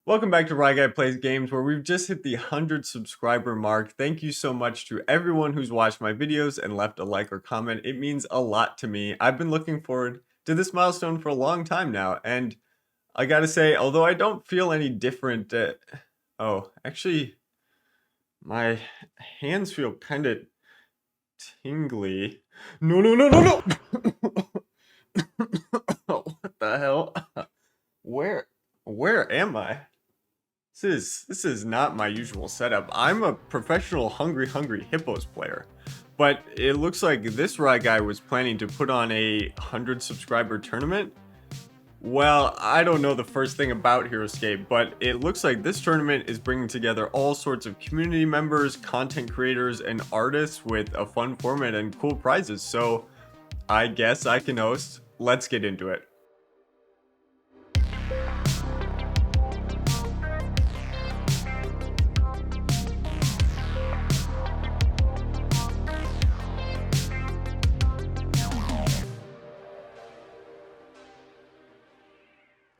Welcome back to Ryguy Plays Games, where we've just hit the 100 subscriber mark. Thank you so much to everyone who's watched my videos and left a like or comment. It means a lot to me. I've been looking forward to this milestone for a long time now, and I gotta say, although I don't feel any different, actually, my hands feel kind of tingly. No, no, no, no, no! What the hell? Where, where am I? This is not my usual setup. I'm a professional Hungry Hippos player, but it looks like this Ryguy was planning to put on a 100 subscriber tournament. Well, I don't know the first thing about Heroescape, but it looks like this tournament is bringing together all sorts of community members, content creators, and artists with a fun format and cool prizes. So I guess I can host. Let's get into it.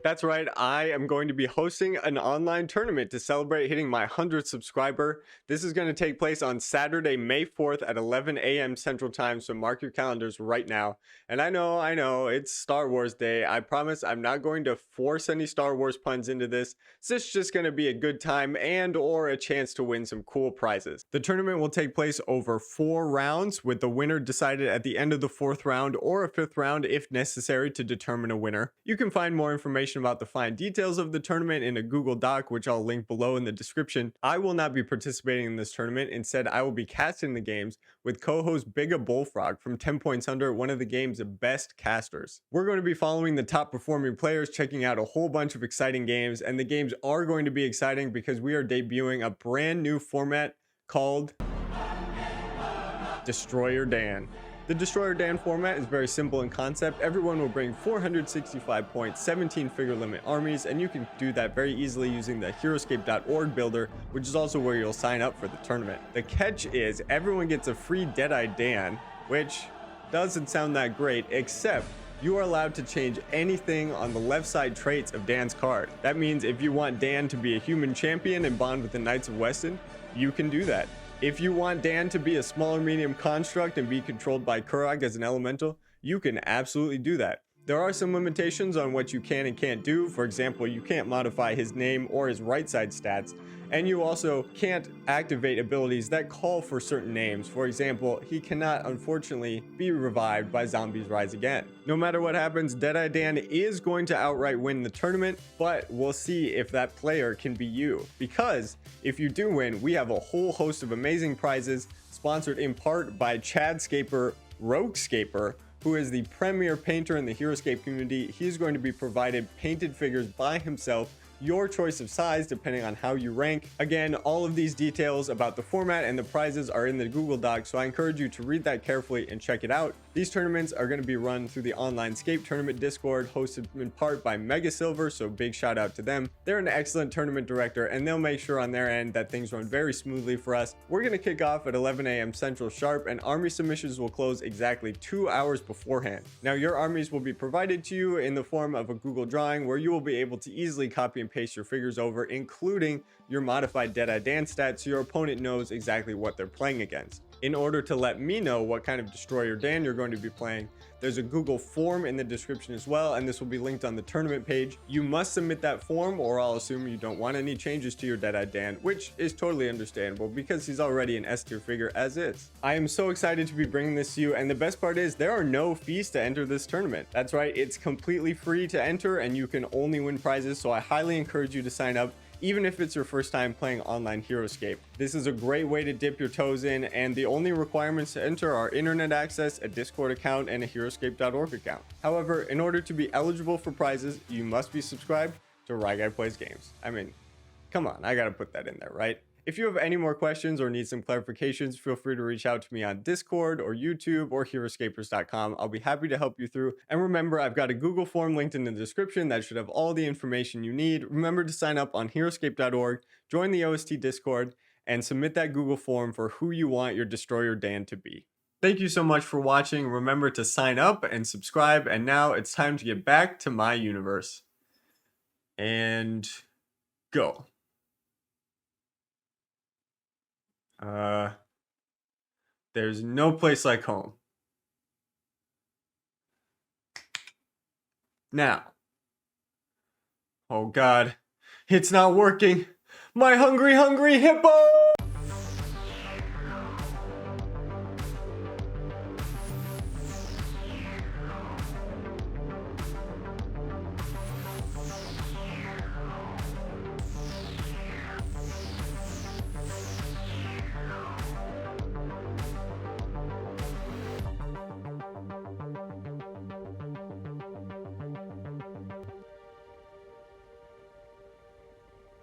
That's right, I am going to be hosting an online tournament to celebrate hitting my 100th subscriber. This is going to take place on Saturday, May 4th at 11 a.m. Central Time, so mark your calendars right now. And I know, it's Star Wars Day. I promise I'm not going to force any Star Wars puns into this. This is just going to be a good time and or a chance to win some cool prizes. The tournament will take place over 4 rounds, with the winner decided at the end of the 4th round or a 5th round if necessary to determine a winner. You can find more information about the fine details of the tournament in a Google Doc, which I'll link below in the description. I will not be participating in this tournament. Instead, I will be casting the games with co-host Bigga Bullfrog from 10 Points Under, one of the game's best casters. We're going to be following the top performing players, checking out a whole bunch of exciting games, and the games are going to be exciting because we are debuting a brand new format called Destroyer Dan. The Destroyer Dan format is very simple in concept. Everyone will bring 465 points, 17 figure limit armies, and you can do that very easily using the Heroescape.org builder, which is also where you'll sign up for the tournament. The catch is everyone gets a free Deadeye Dan, which doesn't sound that great, except you are allowed to change anything on the left side traits of Dan's card. That means if you want Dan to be a human champion and bond with the Knights of Weston, you can do that. If you want Dan to be a smaller medium construct and be controlled by Kurag as an elemental, you can absolutely do that. There are some limitations on what you can and can't do. For example, you can't modify his name or his right side stats, and you also can't activate abilities that call for certain names. For example, he cannot unfortunately be revived by Zombies Rise Again. No matter what happens, Deadeye Dan is going to outright win the tournament, but we'll see if that player can be you. Because if you do win, we have a whole host of amazing prizes, sponsored in part by Chadscaper Roguescaper, who is the premier painter in the Heroescape community. He's going to be provided painted figures by himself, your choice of size depending on how you rank. Again, all of these details about the format and the prizes are in the Google Doc, so I encourage you to read that carefully and check it out. These tournaments are going to be run through the online Scape tournament Discord, hosted in part by Mega Silver, so big shout out to them. They're an excellent tournament director, and they'll make sure on their end that things run very smoothly for us. We're going to kick off at 11 a.m. Central sharp, and army submissions will close exactly 2 hours beforehand. Now, your armies will be provided to you in the form of a Google drawing, where you will be able to easily copy and paste your figures over, including your modified Deadeye Dan stats, so your opponent knows exactly what they're playing against. In order to let me know what kind of Destroyer Dan you're going to be playing, there's a Google form in the description as well, and this will be linked on the tournament page. You must submit that form, or I'll assume you don't want any changes to your Deadeye Dan, which is totally understandable because he's already an S tier figure as is. I am so excited to be bringing this to you, and the best part is there are no fees to enter this tournament. That's right, it's completely free to enter, and you can only win prizes, so I highly encourage you to sign up, even if it's your first time playing online Heroescape. This is a great way to dip your toes in, and the only requirements to enter are internet access, a Discord account, and a Heroescape.org account. However, in order to be eligible for prizes, you must be subscribed to Ryguy Plays Games. I mean, come on, I gotta put that in there, right? If you have any more questions or need some clarifications, feel free to reach out to me on Discord or YouTube or Heroescapers.com. I'll be happy to help you through. And remember, I've got a Google form linked in the description that should have all the information you need. Remember to sign up on Heroescape.org, join the OST Discord, and submit that Google form for who you want your Destroyer Dan to be. Thank you so much for watching. Remember to sign up and subscribe. And now it's time to get back to my universe. And Go. There's no place like home. Now. Oh God, it's not working. My hungry hippo!